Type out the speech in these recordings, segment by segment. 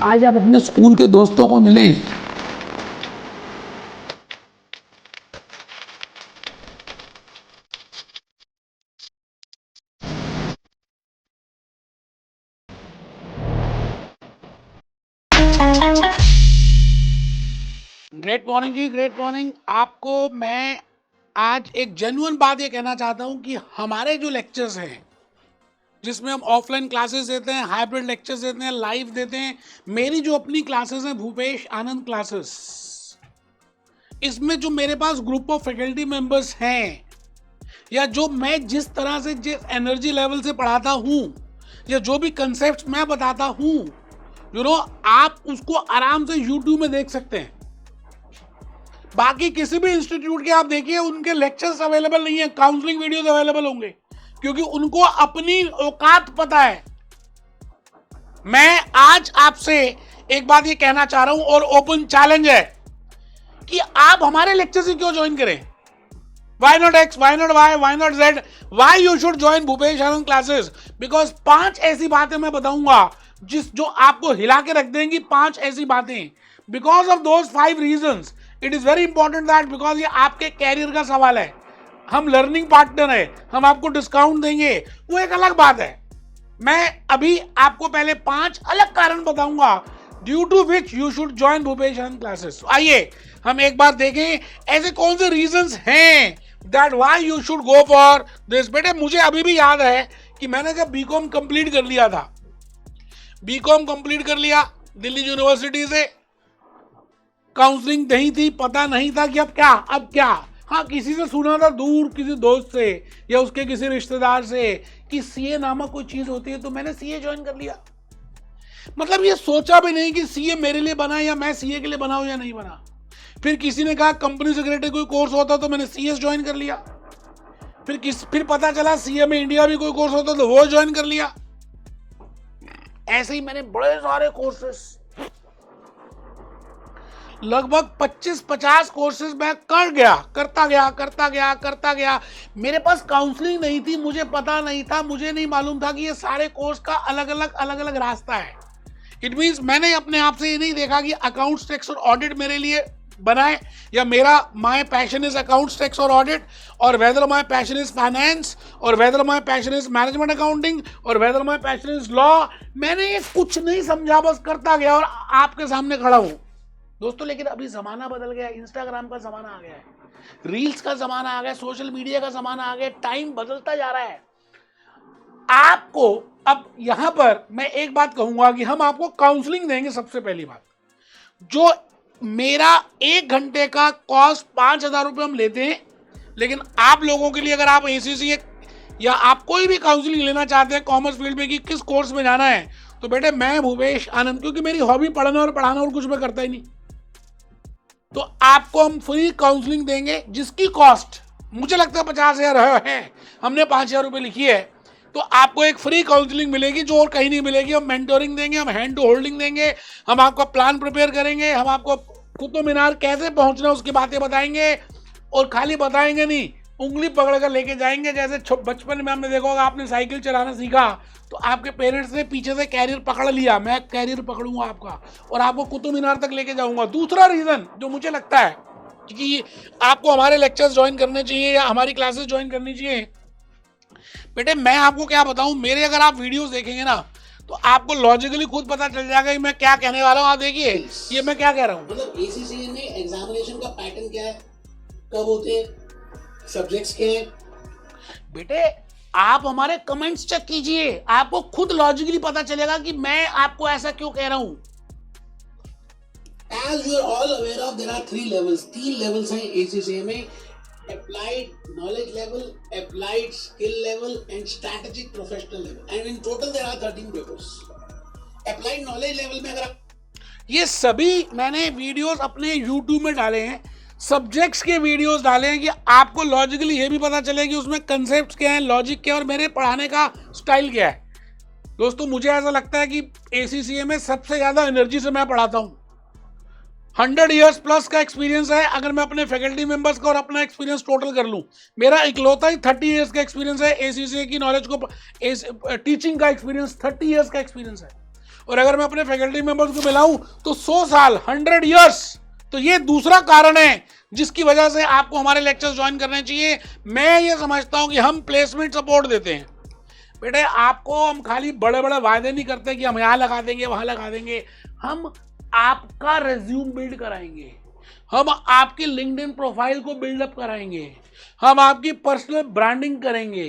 आज आप अपने स्कूल के दोस्तों को मिलें। ग्रेट मॉर्निंग जी, ग्रेट मॉर्निंग। आपको मैं आज एक जेन्युइन बात ये कहना चाहता हूँ कि हमारे जो लेक्चर्स हैं, जिसमें हम ऑफलाइन क्लासेस देते हैं, हाइब्रिड लेक्चर्स देते हैं, लाइव देते हैं, मेरी जो अपनी क्लासेस हैं भूपेश आनंद क्लासेस, इसमें जो मेरे पास ग्रुप ऑफ फैकल्टी मेंबर्स हैं, या जो मैं जिस तरह से जिस एनर्जी लेवल से पढ़ाता हूँ, या जो भी कंसेप्ट मैं बताता हूँ, आप उसको आराम से यूट्यूब में देख सकते हैं। बाकी किसी भी इंस्टीट्यूट के आप देखिए, उनके लेक्चर्स अवेलेबल नहीं है, काउंसलिंग वीडियोस अवेलेबल होंगे, क्योंकि उनको अपनी औकात पता है। मैं आज आपसे एक बात ये कहना चाह रहा हूं और ओपन चैलेंज है कि आप हमारे लेक्चर से क्यों ज्वाइन करें। Why not X, why not Y, why not Z? Why you should join Bhupesh Anand classes? Because 5 ऐसी बातें मैं बताऊंगा जो आपको हिला के रख देंगी। 5 ऐसी बातें, because of those 5 reasons, it is very important that, because ये आपके कैरियर का सवाल है, हम लर्निंग पार्टनर है, हम आपको डिस्काउंट देंगे, वो एक अलग बात है। मैं अभी आपको पहले 5 अलग कारण बताऊंगा due to which you should join Bhupesh Anand classes. आइए हम एक बार देखें ऐसे कौन से रीजंस हैं that why you should go for this. बेटे मुझे अभी भी याद है कि मैंने जब बीकॉम कंप्लीट कर लिया था, बीकॉम कंप्लीट कर लिया दिल्ली यूनिवर्सिटी से, काउंसलिंग नहीं थी, पता नहीं था कि अब क्या। हाँ, किसी से सुना था दूर किसी दोस्त से या उसके किसी रिश्तेदार से कि सीए नामक कोई चीज होती है, तो मैंने सीए ज्वाइन कर लिया। मतलब ये सोचा भी नहीं कि सीए मेरे लिए बना या मैं सीए के लिए बनाऊं या नहीं बना। फिर किसी ने कहा कंपनी सेक्रेटरी कोई कोर्स होता, तो मैंने सीएस ज्वाइन कर लिया। फिर पता चला सीए में इंडिया भी कोई कोर्स होता, तो वो ज्वाइन कर लिया। ऐसे ही मैंने बड़े सारे कोर्सेस, लगभग 25-50 कोर्सेज मैं करता गया। मेरे पास काउंसलिंग नहीं थी, मुझे पता नहीं था, मुझे नहीं मालूम था कि ये सारे कोर्स का अलग अलग रास्ता है। इट मीन्स मैंने अपने आप से ये नहीं देखा कि अकाउंट्स, टैक्स और ऑडिट मेरे लिए बनाए, या मेरा my passion is accounts, tax और ऑडिट, और whether my passion is finance, और whether my passion is management accounting, और whether my passion is law. मैंने ये कुछ नहीं समझा, बस करता गया और आपके सामने खड़ा हूं दोस्तों। लेकिन अभी जमाना बदल गया, इंस्टाग्राम का जमाना आ गया है, रील्स का जमाना आ गया, सोशल मीडिया का जमाना आ गया, टाइम बदलता जा रहा है। आपको अब यहां पर मैं एक बात कहूंगा कि हम आपको काउंसलिंग देंगे। सबसे पहली बात, जो मेरा 1 घंटे का कॉस्ट 5,000 रुपये हम लेते हैं, लेकिन आप लोगों के लिए अगर आप एसीसी या आप कोई भी काउंसलिंग लेना चाहते हैं कॉमर्स फील्ड में कि किस कोर्स में जाना है, तो बेटे मैं भूपेश आनंद, क्योंकि मेरी हॉबी पढ़ना और पढ़ाना और कुछ मैं करता ही नहीं, तो आपको हम फ्री काउंसलिंग देंगे जिसकी कॉस्ट मुझे लगता है 50,000 है। हमने 5,000 रुपये लिखी है, तो आपको एक फ्री काउंसलिंग मिलेगी जो और कहीं नहीं मिलेगी। हम मेंटोरिंग देंगे, हम हैंड टू होल्डिंग देंगे, हम आपका प्लान प्रिपेयर करेंगे, हम आपको कुतुब मीनार कैसे पहुंचना है उसकी बातें बताएंगे, और खाली बताएंगे नहीं, उंगली पकड़ कर लेके जाएंगे। जैसे बचपन में हमने देखा होगा, आपने साइकिल चलाना सीखा तो आपके पेरेंट्स ने पीछे से कैरियर पकड़ लिया, मैं कैरियर पकड़ूंगा आपका और आपको कुतुब मीनार तक लेके जाऊंगा। दूसरा रीजन जो मुझे लगता है कि आपको हमारे लेक्चर्स ज्वाइन करने चाहिए या हमारी क्लासेस ज्वाइन करनी चाहिए, बेटे मैं आपको क्या बताऊं, मेरे अगर आप वीडियोस देखेंगे ना, तो आपको लॉजिकली खुद पता चल जाएगा कि मैं क्या कहने वाला हूं। आप देखिए ये मैं क्या कह रहा हूं। मतलब एसीसीए में एग्जामिनेशन का पैटर्न क्या है, कब होते हैं, सब्जेक्ट्स क्या हैं। बेटे आप हमारे कमेंट्स चेक कीजिए, आपको खुद लॉजिकली पता चलेगा कि मैं आपको ऐसा क्यों कह रहा हूं। As you are all aware of, there are 3 levels. 3 levels हैं ACCA में: applied knowledge level, applied skill level, and strategic professional level. And in total there are 13 papers. Applied knowledge level में अगर ये सभी मैंने वीडियोस अपने YouTube में डाले हैं, सब्जेक्ट्स के वीडियोस डाले हैं कि आपको लॉजिकली ये भी पता चले कि उसमें कंसेप्ट क्या है, लॉजिक क्या है और मेरे पढ़ाने का स्टाइल क्या है। दोस्तों मुझे ऐसा लगता है कि ACCA में सबसे ज़्यादा एनर्जी से मैं पढ़ाता हूँ। 100 ईयर्स प्लस का एक्सपीरियंस है। अगर मैं अपने फैकल्टी मेंबर्स का और अपना एक्सपीरियंस टोटल कर लूँ, मेरा इकलौता ही 30 ईयर्स का एक्सपीरियंस है। ACCA की नॉलेज को टीचिंग का एक्सपीरियंस 30 ईयर्स का एक्सपीरियंस है। और अगर मैं अपने फैकल्टी मेंबर्स को मिलाऊं तो 100 साल, 100 इयर्स। तो ये दूसरा कारण है जिसकी वजह से आपको हमारे लेक्चर्स ज्वाइन करने चाहिए। मैं ये समझता हूं कि हम प्लेसमेंट सपोर्ट देते हैं। बेटे आपको हम खाली बड़े बड़े वायदे नहीं करते कि हम यहाँ लगा देंगे वहां लगा देंगे। हम आपका रेज्यूम बिल्ड कराएंगे, हम आपकी लिंक्डइन प्रोफाइल को बिल्डअप कराएंगे, हम आपकी पर्सनल ब्रांडिंग करेंगे,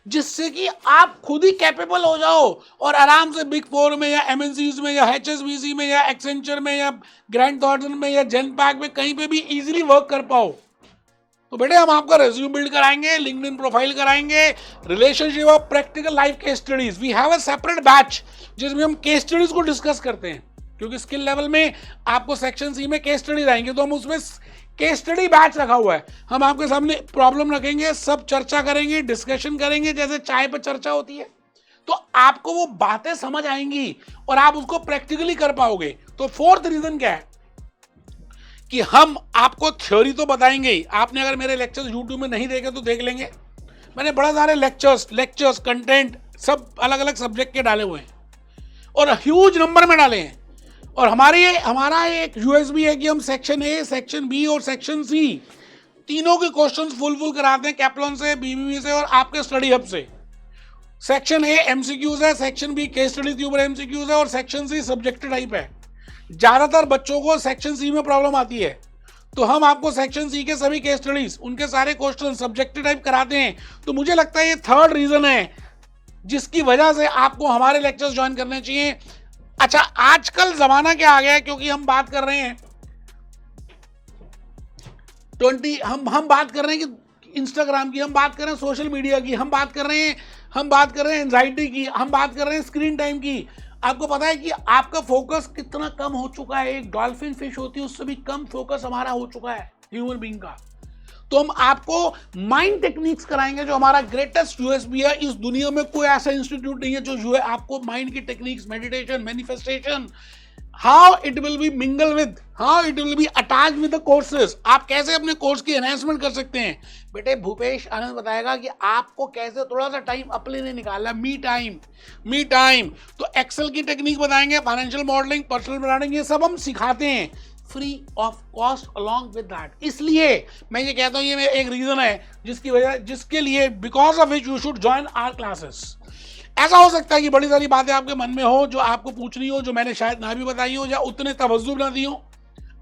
जिससे कि आप खुद ही कैपेबल हो जाओ और आराम से बिग 4 में या एमएनसीज में या एचएसबीसी में या एक्सेंचर में या ग्रैंड थॉर्टन में या जेनपैक में कहीं पे भी इजीली वर्क कर पाओ। तो बेटे हम आपका रेज्यूम बिल्ड कराएंगे, लिंक्डइन प्रोफाइल कराएंगे, रिलेशनशिप और practical life case studies. We have a separate batch जिसमें हम केस स्टडीज को डिस्कस करते हैं, क्योंकि स्किल लेवल में आपको सेक्शन सी में केस स्टडीज आएंगे, तो हम उसमें केस स्टडी बैच रखा हुआ है। हम आपके सामने प्रॉब्लम रखेंगे, सब चर्चा करेंगे, डिस्कशन करेंगे, जैसे चाय पर चर्चा होती है। तो आपको वो बातें समझ आएंगी और आप उसको प्रैक्टिकली कर पाओगे। तो फोर्थ रीजन क्या है कि हम आपको थ्योरी तो बताएंगे ही। आपने अगर मेरे लेक्चर्स यूट्यूब में नहीं देखे तो देख लेंगे। मैंने बड़ा सारे लेक्चर्स कंटेंट सब अलग अलग सब्जेक्ट के डाले हुए हैं और ह्यूज नंबर में डाले हैं। और हमारा एक यूएसबी है कि हम सेक्शन ए, सेक्शन बी और सेक्शन सी तीनों के क्वेश्चंस फुल कराते हैं कैप्लॉन से, बीबीबी से और आपके स्टडी हब से। सेक्शन ए एमसीक्यूज है, सेक्शन बी केस स्टडीज के ऊपर एमसीक्यूज है और सेक्शन सी सब्जेक्ट टाइप है। ज्यादातर बच्चों को सेक्शन सी में प्रॉब्लम आती है, तो हम आपको सेक्शन सी के सभी केस स्टडीज, उनके सारे क्वेश्चन सब्जेक्ट टाइप कराते हैं। तो मुझे लगता है ये थर्ड रीजन है जिसकी वजह से आपको हमारे लेक्चर्स ज्वाइन करने चाहिए। अच्छा, आजकल जमाना क्या आ गया है, क्योंकि हम बात कर रहे हैं हम बात कर रहे हैं कि इंस्टाग्राम की, हम बात कर रहे हैं सोशल मीडिया की, हम बात कर रहे हैं एंजाइटी की, हम बात कर रहे हैं स्क्रीन टाइम की। आपको पता है कि आपका फोकस कितना कम हो चुका है। एक डॉल्फिन फिश होती है उससे भी कम फोकस हमारा हो चुका है ह्यूमन बीइंग का। तो हम आपको माइंड टेक्निक्स कराएंगे जो हमारा ग्रेटेस्ट यूएसबी है। इस दुनिया में कोई ऐसा इंस्टीट्यूट नहीं है जो आपको माइंड की techniques, meditation, manifestation, how it will be mingle with, how it will be attach with the courses, आप कैसे अपने कोर्स की एनहांसमेंट कर सकते हैं। बेटे भूपेश आनंद बताएगा कि आपको कैसे थोड़ा सा टाइम अपने लिए निकालना, मी टाइम। तो एक्सेल की टेक्निक बताएंगे, फाइनेंशियल मॉडलिंग, पर्सनल ब्रांडिंग, ये सब हम सिखाते हैं free of cost along with that. इसलिए मैं ये कहता हूं ये एक रीजन है जिसके लिए because of which you should join our classes. ऐसा हो सकता है कि बड़ी सारी बातें आपके मन में हो जो आपको पूछनी हो, जो मैंने शायद ना भी बताई हो या उतने तवज्जो ना दी हो।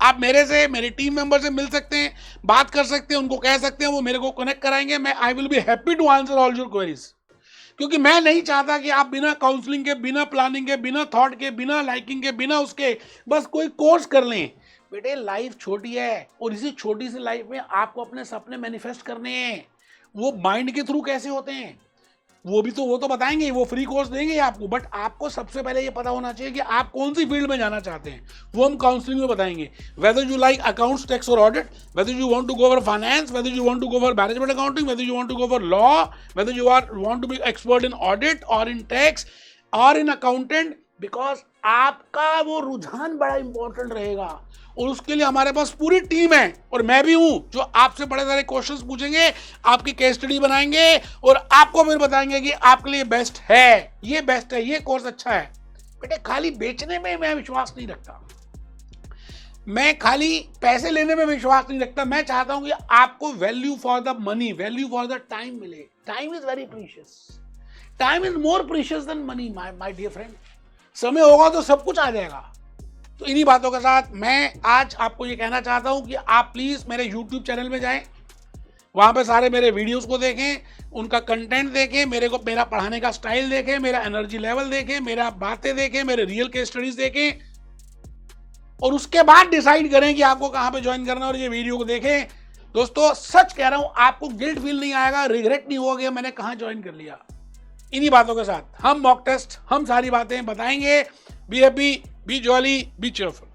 आप मेरे टीम मेंबर से मिल सकते हैं, बात कर सकते हैं, उनको कह सकते हैं, वो मेरे को कनेक्ट कराएंगे। I will be happy to answer all your queries, क्योंकि मैं नहीं चाहता कि आप बिना काउंसलिंग के, बिना प्लानिंग के, बिना थॉट के, बिना लाइकिंग के, बिना उसके बस कोई कोर्स कर लें। बेटे लाइफ छोटी है और इसी छोटी सी लाइफ में आपको अपने सपने मैनिफेस्ट करने हैं। वो माइंड के थ्रू कैसे होते हैं वो तो बताएंगे, वो फ्री कोर्स देंगे आपको। बट आपको सबसे पहले ये पता होना चाहिए कि आप कौन सी फील्ड में जाना चाहते हैं, वो हम काउंसलिंग में बताएंगे। Whether you like accounts, tax और audit, whether you want to go for finance, whether you want to go for management accounting, whether you want to go for law, whether you want to be expert in audit और in tax और इन accountant, because आपका वो रुझान बड़ा important रहेगा। और उसके लिए हमारे पास पूरी टीम है और मैं भी हूं जो आपसे बड़े सारे क्वेश्चंस पूछेंगे, आपकी केस स्टडी बनाएंगे और आपको फिर बताएंगे कि आपके लिए बेस्ट है, ये कोर्स अच्छा है। बेटे खाली बेचने में मैं विश्वास नहीं रखता, मैं खाली पैसे लेने में विश्वास नहीं रखता। मैं चाहता हूं कि आपको value for the money, value for the time मिले। Time is very precious, time is more precious than money my dear friend. समय होगा तो सब कुछ आ जाएगा। तो इन्हीं बातों के साथ मैं आज आपको ये कहना चाहता हूं कि आप प्लीज़ मेरे YouTube चैनल में जाएं, वहाँ पे सारे मेरे वीडियोस को देखें, उनका कंटेंट देखें, मेरा पढ़ाने का स्टाइल देखें, मेरा एनर्जी लेवल देखें, मेरा बातें देखें, मेरे रियल केस स्टडीज देखें और उसके बाद डिसाइड करें कि आपको कहाँ पे ज्वाइन करना है और ये वीडियो को देखें। दोस्तों सच कह रहा हूँ, आपको गिल्ट फील नहीं आएगा, रिग्रेट नहीं होगा मैंने कहाँ ज्वाइन कर लिया। इन्हीं बातों के साथ हम मॉक टेस्ट, हम सारी बातें बताएंगे। Be happy, be jolly, be cheerful.